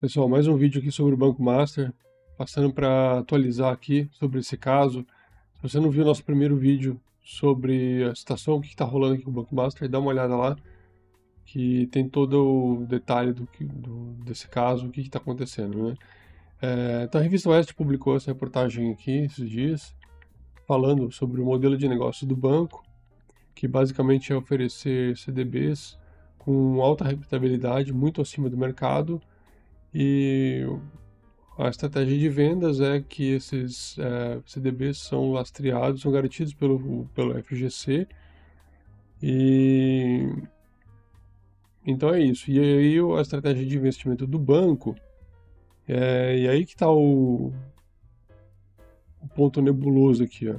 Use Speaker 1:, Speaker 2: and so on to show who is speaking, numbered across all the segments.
Speaker 1: Pessoal, mais um vídeo aqui sobre o Banco Master, passando para atualizar aqui sobre esse caso. Se você não viu nosso primeiro vídeo sobre a situação, o que está rolando aqui com o Banco Master, dá uma olhada lá, que tem todo o detalhe desse caso, o que está acontecendo, né? Então a revista Oeste publicou essa reportagem aqui esses dias, falando sobre o modelo de negócio do banco, que basicamente é oferecer CDBs com alta rentabilidade, muito acima do mercado, e a estratégia de vendas é que esses CDBs são lastreados, são garantidos pelo FGC, e então é isso. E aí a estratégia de investimento do banco, e aí que está o ponto nebuloso aqui, ó.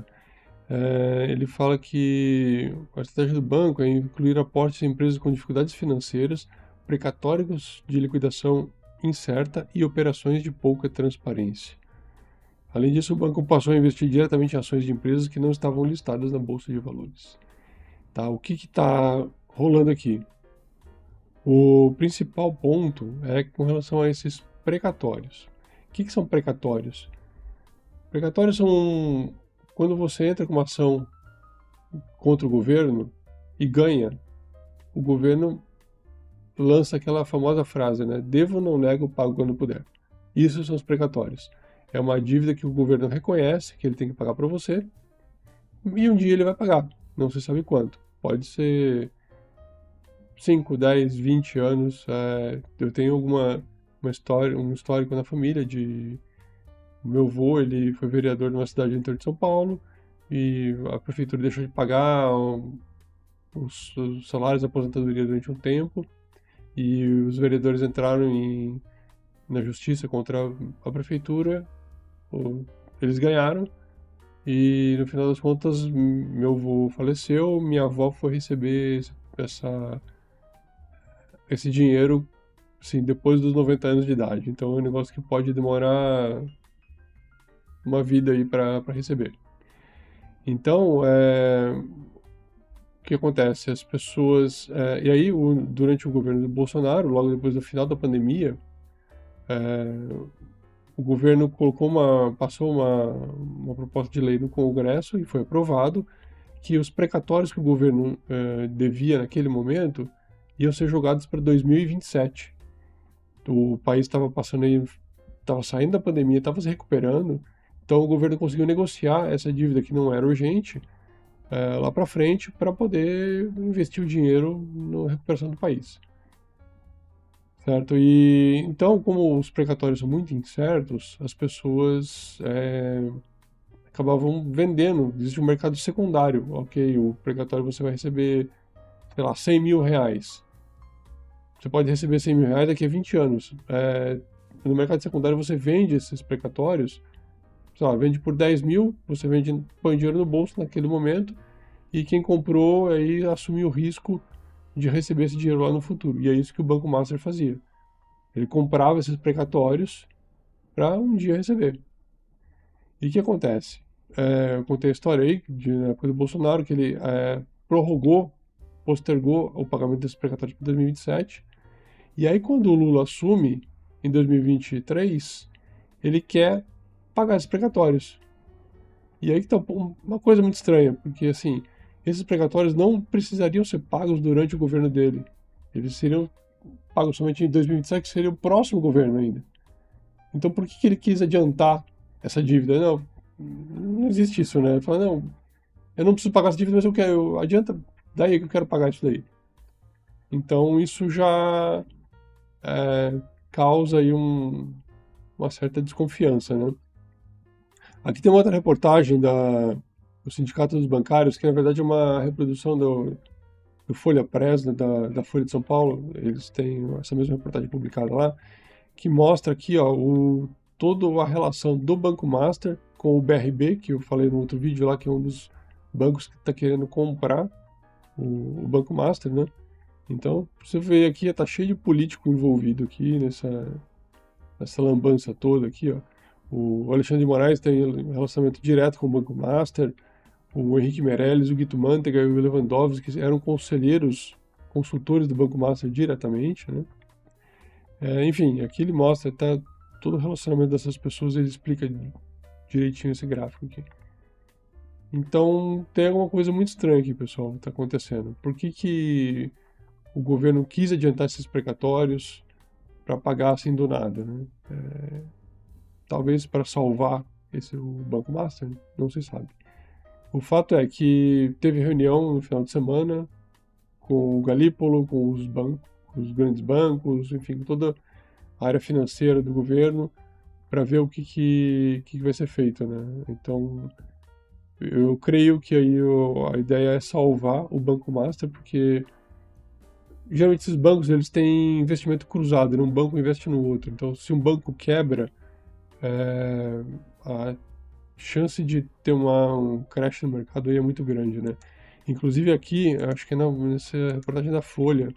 Speaker 1: Ele fala que a estratégia do banco é incluir aportes em empresas com dificuldades financeiras, precatórios de liquidação incerta e operações de pouca transparência. Além disso, o banco passou a investir diretamente em ações de empresas que não estavam listadas na Bolsa de Valores. Tá? O que está rolando aqui? O principal ponto é com relação a esses precatórios. O que são precatórios? Precatórios são quando você entra com uma ação contra o governo e ganha, o governo lança aquela famosa frase, né? Devo, não nego, pago quando puder. Isso são os precatórios. É uma dívida que o governo reconhece que ele tem que pagar para você, e um dia ele vai pagar, não se sabe quanto. Pode ser 5, 10, 20 anos. Eu tenho uma história, um histórico na família de meu avô, ele foi vereador numa cidade do interior de São Paulo e a prefeitura deixou de pagar os salários da aposentadoria durante um tempo e os vereadores entraram na justiça contra a prefeitura. Eles ganharam. E no final das contas, meu avô faleceu, minha avó foi receber esse dinheiro, assim, depois dos 90 anos de idade. Então é um negócio que pode demorar uma vida aí para receber. Então, o que acontece? As pessoas. E aí, durante o governo do Bolsonaro, logo depois do final da pandemia, o governo passou uma proposta de lei no Congresso e foi aprovado que os precatórios que o governo devia naquele momento iam ser jogados para 2027. O país estava saindo da pandemia, estava se recuperando, então o governo conseguiu negociar essa dívida que não era urgente lá para frente para poder investir o dinheiro na recuperação do país. Certo? E então, como os precatórios são muito incertos, as pessoas acabavam vendendo. Existe um mercado secundário. Ok, o precatório você vai receber, sei lá, 100 mil reais. Você pode receber 100 mil reais daqui a 20 anos. No mercado secundário você vende esses precatórios, sei lá, vende por 10 mil, você põe dinheiro no bolso naquele momento, e quem comprou aí assume o risco de receber esse dinheiro lá no futuro. E é isso que o Banco Master fazia. Ele comprava esses precatórios para um dia receber. E o que acontece? Eu contei a história aí, na época do Bolsonaro, que ele postergou o pagamento desses precatórios para 2027. E aí, quando o Lula assume, em 2023, ele quer pagar esses precatórios. E aí que tá uma coisa muito estranha, porque assim, esses precatórios não precisariam ser pagos durante o governo dele. Eles seriam pagos somente em 2027, que seria o próximo governo ainda. Então por que ele quis adiantar essa dívida? Não, não existe isso, né? Ele fala, não, eu não preciso pagar essa dívida, mas eu quero, adianta daí que eu quero pagar isso daí. Então isso já causa aí uma certa desconfiança, né? Aqui tem uma outra reportagem do Sindicato dos Bancários, que na verdade é uma reprodução do Folha Press, né, da Folha de São Paulo. Eles têm essa mesma reportagem publicada lá, que mostra aqui, ó, toda a relação do Banco Master com o BRB, que eu falei no outro vídeo lá, que é um dos bancos que está querendo comprar o Banco Master, né? Então, você vê aqui, tá cheio de político envolvido aqui nessa lambança toda aqui, ó. O Alexandre de Moraes tem um relacionamento direto com o Banco Master, o Henrique Meirelles, o Guido Mantega e o Lewandowski eram consultores do Banco Master diretamente, né? Enfim, aqui ele mostra tá, todo o relacionamento dessas pessoas, ele explica direitinho esse gráfico aqui. Então, tem alguma coisa muito estranha aqui, pessoal, que está acontecendo. Por que que o governo quis adiantar esses precatórios para pagar assim do nada, né? Talvez para salvar o Banco Master, não se sabe. O fato é que teve reunião no final de semana com o Galípolo, com os bancos, os grandes bancos, enfim, com toda a área financeira do governo, para ver o que vai ser feito, né? Então, eu creio que aí a ideia é salvar o Banco Master, porque geralmente esses bancos eles têm investimento cruzado, né? Um banco investe no outro. Então, se um banco quebra, a chance de ter um crash no mercado aí é muito grande, né? Inclusive aqui, acho que nessa reportagem da Folha,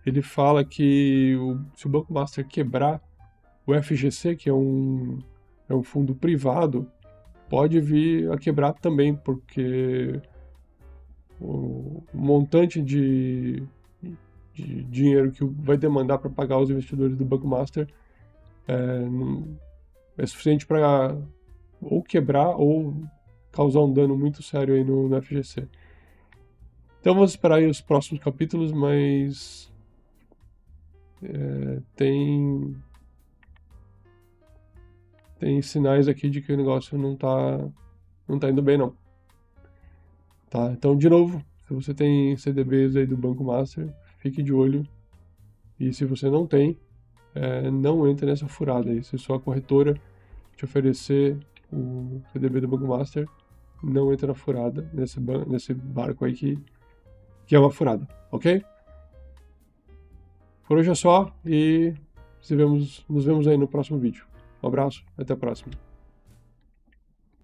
Speaker 1: ele fala que se o Banco Master quebrar, o FGC, que é um fundo privado, pode vir a quebrar também, porque o montante de dinheiro que vai demandar para pagar os investidores do Banco Master é suficiente para ou quebrar ou causar um dano muito sério aí no FGC. Então vamos esperar aí os próximos capítulos, mas tem sinais aqui de que o negócio não tá indo bem não. Tá? Então, de novo, se você tem CDBs aí do Banco Master, fique de olho. E se você não tem, não entre nessa furada aí. Se sua corretora te oferecer o CDB do Banco Master, não entra na furada, nesse barco aí que é uma furada, ok? Por hoje é só e nos vemos aí no próximo vídeo. Um abraço, até a próxima.